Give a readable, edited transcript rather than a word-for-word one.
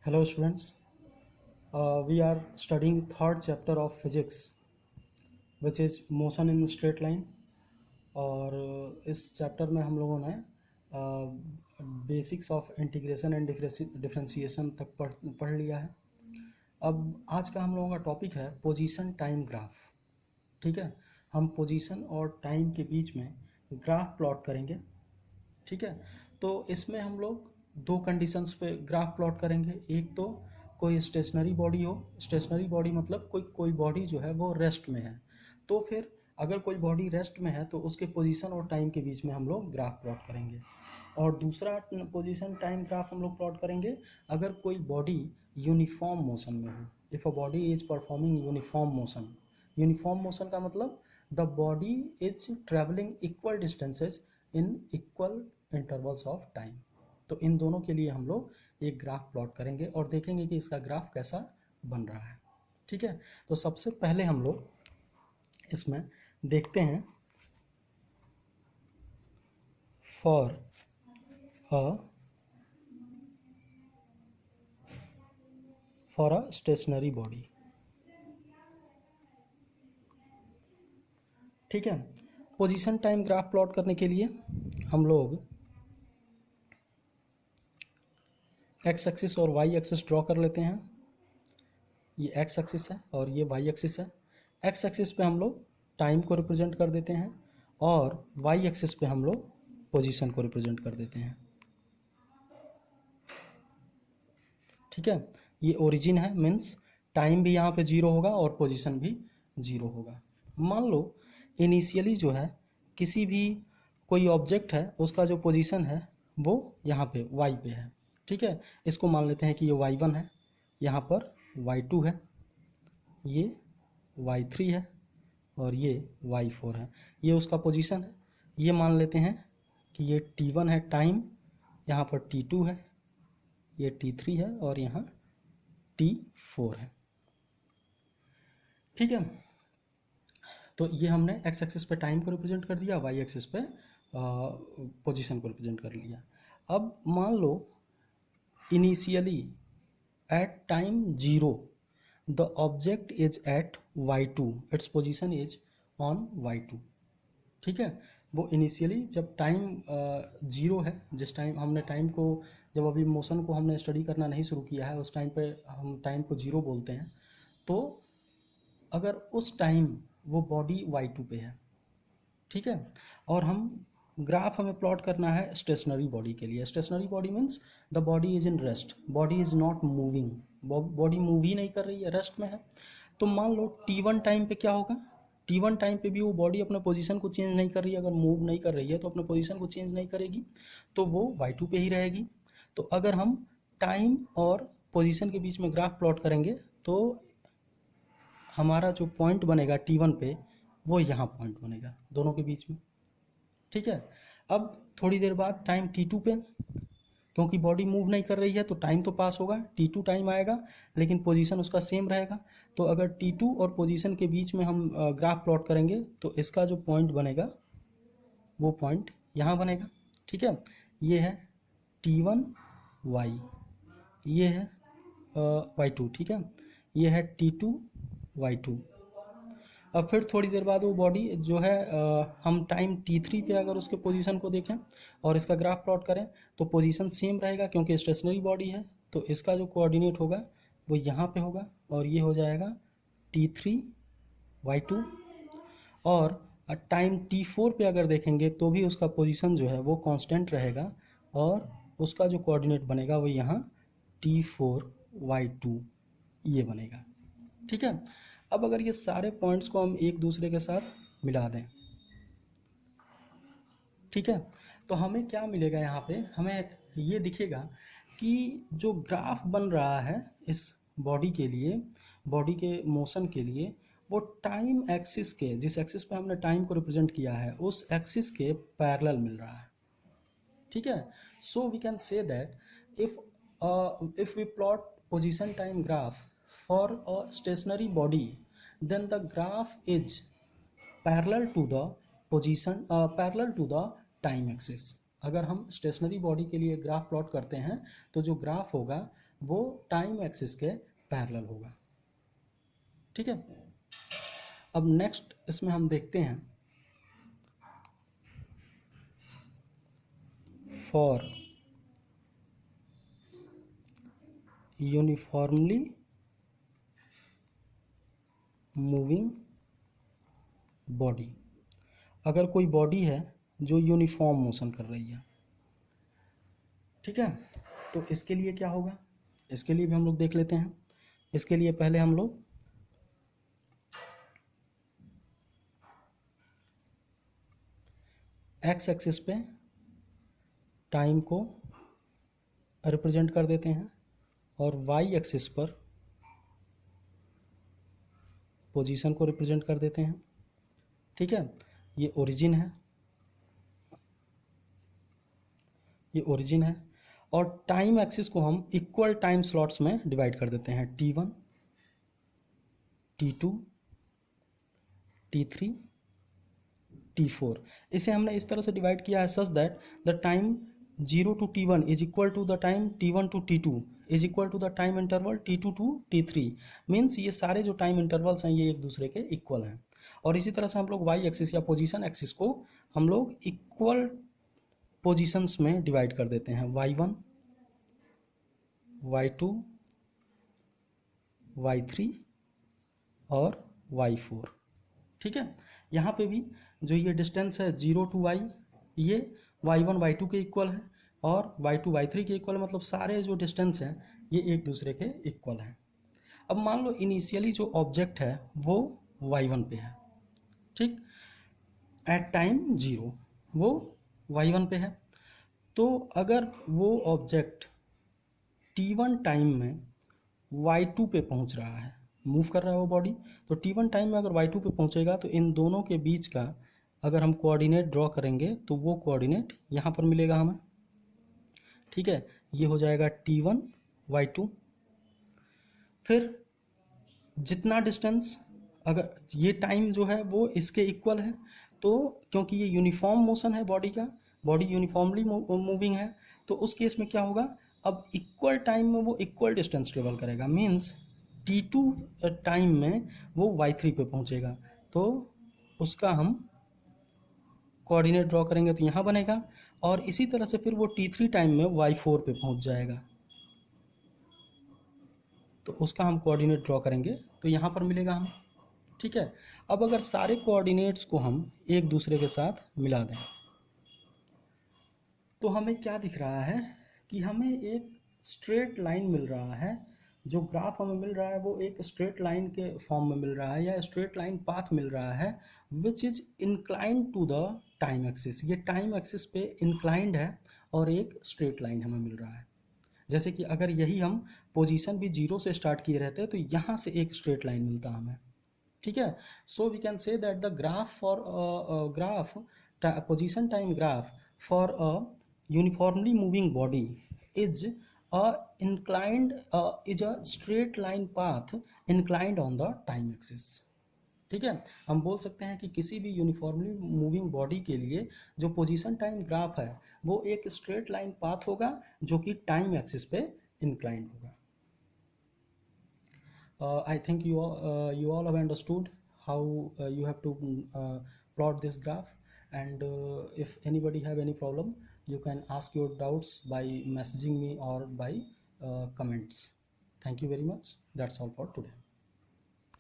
Hello students, we are studying third chapter of physics which is motion in straight line। और इस chapter में हम लोगों ने basics of integration and differentiation तक पढ़ लिया है। अब आज का हम लोगों का टॉपिक है पोजीशन टाइम ग्राफ। ठीक है, हम पोजीशन और टाइम के बीच में ग्राफ प्लॉट करेंगे। ठीक है, तो इसमें हम लोग दो कंडीशंस पे ग्राफ प्लॉट करेंगे। एक तो कोई स्टेशनरी बॉडी हो, स्टेशनरी बॉडी मतलब कोई बॉडी जो है वो रेस्ट में है, तो फिर अगर कोई बॉडी रेस्ट में है तो उसके पोजीशन और टाइम के बीच में हम लोग ग्राफ प्लॉट करेंगे। और दूसरा पोजीशन टाइम ग्राफ हम लोग प्लॉट करेंगे अगर कोई बॉडी यूनिफॉर्म मोशन में हो। If a body is performing uniform motion, uniform motion का मतलब the body is travelling equal distances in equal intervals of time. तो इन दोनों के लिए हम लोग एक ग्राफ प्लॉट करेंगे और देखेंगे कि इसका ग्राफ कैसा बन रहा है। ठीक है, तो सबसे पहले हम लोग इसमें देखते हैं फॉर अ स्टेशनरी बॉडी। ठीक है, पोजीशन टाइम ग्राफ प्लॉट करने के लिए हम लोग एक्स एक्सिस और वाई एक्सिस ड्रॉ कर लेते हैं। ये एक्स एक्सिस है और ये वाई एक्सिस है। एक्स एक्सिस पे हम लोग टाइम को रिप्रेजेंट कर देते हैं और वाई एक्सिस पे हम लोग पोजीशन को रिप्रेजेंट कर देते हैं। ठीक है, ये ओरिजिन है, मीन्स टाइम भी यहाँ पे जीरो होगा और पोजीशन भी जीरो होगा। मान लो इनिशियली जो है किसी भी कोई ऑब्जेक्ट है उसका जो पोजीशन है वो यहाँ पे वाई पे है। ठीक है, इसको मान लेते हैं कि ये y1 है, यहाँ पर y2 है, ये y3 है और ये y4 है। ये उसका पोजीशन है। ये मान लेते हैं कि ये t1 है टाइम, यहाँ पर t2 है, ये t3 है और यहाँ t4 है। ठीक है, तो ये हमने x एक्सिस पे टाइम को रिप्रेजेंट कर दिया, y एक्सिस पे पोजीशन को रिप्रेजेंट कर लिया। अब मान लो initially at time 0 the object is at y2, its position is on y2। ठीक है, वो इनिशियली जब टाइम जीरो है, जिस टाइम हमने टाइम को, जब अभी मोशन को हमने स्टडी करना नहीं शुरू किया है उस टाइम पे हम टाइम को जीरो बोलते हैं। तो अगर उस टाइम वो बॉडी y2 पे है, ठीक है, और हम ग्राफ हमें प्लॉट करना है स्टेशनरी बॉडी के लिए। Stationary body means the body is in rest, body is not moving, body move ही नहीं कर रही है, रेस्ट में है। तो मान लो t1 टाइम पे क्या होगा, t1 टाइम पे भी वो बॉडी अपने पोजीशन को चेंज नहीं कर रही है, अगर मूव नहीं कर रही है तो अपने पोजीशन को चेंज नहीं करेगी, तो वो y2 पे ही रहेगी। तो अगर हम टाइम और पोजीशन के बीच में ग्राफ प्लॉट करेंगे तो हमारा जो पॉइंट बनेगा t1 पे वो यहाँ पॉइंट बनेगा दोनों के बीच में। ठीक है, अब थोड़ी देर बाद टाइम t2 पे, क्योंकि बॉडी मूव नहीं कर रही है तो टाइम तो पास होगा, t2 टाइम आएगा लेकिन पोजीशन उसका सेम रहेगा। तो अगर t2 और पोजीशन के बीच में हम ग्राफ प्लॉट करेंगे तो इसका जो पॉइंट बनेगा वो पॉइंट यहाँ बनेगा। ठीक है, ये है t1 y, ये है y2। ठीक है, ये है t2 y2। अब फिर थोड़ी देर बाद वो बॉडी जो है हम टाइम t3 पे अगर उसके पोजीशन को देखें और इसका ग्राफ प्लॉट करें तो पोजीशन सेम रहेगा, क्योंकि स्टेशनरी बॉडी है तो इसका जो कोऑर्डिनेट होगा वो यहाँ पे होगा और ये हो जाएगा t3 y2। और टाइम t4 पे अगर देखेंगे तो भी उसका पोजीशन जो है वो कांस्टेंट रहेगा और उसका जो कोऑर्डिनेट बनेगा वो यहाँ t4 y2 ये बनेगा। ठीक है, अब अगर ये सारे पॉइंट्स को हम एक दूसरे के साथ मिला दें, ठीक है, तो हमें क्या मिलेगा, यहाँ पे हमें ये दिखेगा कि जो ग्राफ बन रहा है इस बॉडी के लिए, बॉडी के मोशन के लिए, वो टाइम एक्सिस के, जिस एक्सिस पे हमने टाइम को रिप्रेजेंट किया है उस एक्सिस के पैरेलल मिल रहा है। ठीक है, so we can say that if we plot position time graph for a stationary body then the graph is parallel to the position parallel to the time axis। अगर हम स्टेशनरी बॉडी के लिए graph plot करते हैं तो जो graph होगा वो टाइम एक्सिस के पैरेलल होगा। ठीक है, अब नेक्स्ट इसमें हम देखते हैं फॉर यूनिफॉर्मली मूविंग बॉडी। अगर कोई बॉडी है जो यूनिफॉर्म मोशन कर रही है, ठीक है, तो इसके लिए क्या होगा, इसके लिए भी हम लोग देख लेते हैं। इसके लिए पहले हम लोग एक्स एक्सिस पे टाइम को रिप्रेजेंट कर देते हैं और वाई एक्सिस पर पोजीशन को रिप्रेजेंट कर देते हैं। ठीक है, ये ओरिजिन है, ये ओरिजिन है, और टाइम एक्सिस को हम इक्वल टाइम स्लॉट्स में डिवाइड कर देते हैं, T1, T2, T3, T4। इसे हमने इस तरह से डिवाइड किया है such that the time 0 to T1 is equal to the time T1 to T2 is equal to the time interval T2 to T3। Means ये सारे जो टाइम इंटरवल्स हैं ये एक दूसरे के इक्वल हैं। और इसी तरह से हम लोग वाई एक्सिस या पोजीशन एक्सिस को हम लोग इक्वल पोजीशंस में डिवाइड कर देते हैं, Y1, Y2, Y3 और Y4। ठीक है, यहाँ पे भी जो ये डिस्टेंस है 0 to Y, ये Y1 Y2 के इक्वल है और Y2 Y3 के इक्वल है, मतलब सारे जो डिस्टेंस हैं ये एक दूसरे के इक्वल हैं। अब मान लो इनिशियली जो ऑब्जेक्ट है वो Y1 पे है, ठीक, एट टाइम 0 वो Y1 पे है। तो अगर वो ऑब्जेक्ट T1 टाइम में Y2 पे पहुंच रहा है, मूव कर रहा है वो बॉडी, तो T1 टाइम में अगर Y2 पे पहुंचेगा तो इन दोनों के बीच का अगर हम कोऑर्डिनेट ड्रॉ करेंगे तो वो कोऑर्डिनेट यहाँ पर मिलेगा हमें। ठीक है, ये हो जाएगा T1 Y2। फिर जितना डिस्टेंस, अगर ये टाइम जो है वो इसके इक्वल है, तो क्योंकि ये यूनिफॉर्म मोशन है बॉडी का, बॉडी यूनिफॉर्मली मूविंग है, तो उस केस में क्या होगा, अब इक्वल टाइम में वो इक्वल डिस्टेंस ट्रेवल करेगा। मीन्स T2 टाइम में वो Y3 पे पहुंचेगा, तो उसका हम कोऑर्डिनेट ड्रॉ करेंगे तो यहाँ बनेगा, और इसी तरह से फिर वो T3 टाइम में Y4 पे पहुंच जाएगा, तो उसका हम कोऑर्डिनेट ड्रॉ करेंगे तो यहाँ पर मिलेगा हमें। ठीक है, अब अगर सारे कोऑर्डिनेट्स को हम एक दूसरे के साथ मिला दें तो हमें क्या दिख रहा है कि हमें एक स्ट्रेट लाइन मिल रहा है। जो ग्राफ हमें मिल रहा है वो एक स्ट्रेट लाइन के फॉर्म में मिल रहा है या स्ट्रेट लाइन पाथ मिल रहा है which is inclined to the time axis. ये टाइम एक्सिस पे इंक्लाइंड है और एक स्ट्रेट लाइन हमें मिल रहा है। जैसे कि अगर यही हम पोजीशन भी 0 से स्टार्ट किए रहते तो यहाँ से एक स्ट्रेट लाइन मिलता हमें। ठीक है, so we can say that the graph for graph position time graph for a uniformly moving body is a inclined is a straight line path inclined on the time axis। ठीक है, हम बोल सकते हैं कि किसी भी यूनिफॉर्मली मूविंग बॉडी के लिए जो पोजीशन टाइम ग्राफ है वो एक स्ट्रेट लाइन पाथ होगा जो कि टाइम एक्सिस पे इंक्लाइंड होगा। I think you all have understood how you have to plot this graph, and if anybody have any problem you can ask your doubts by messaging me or by comments. Thank you very much. That's all for today.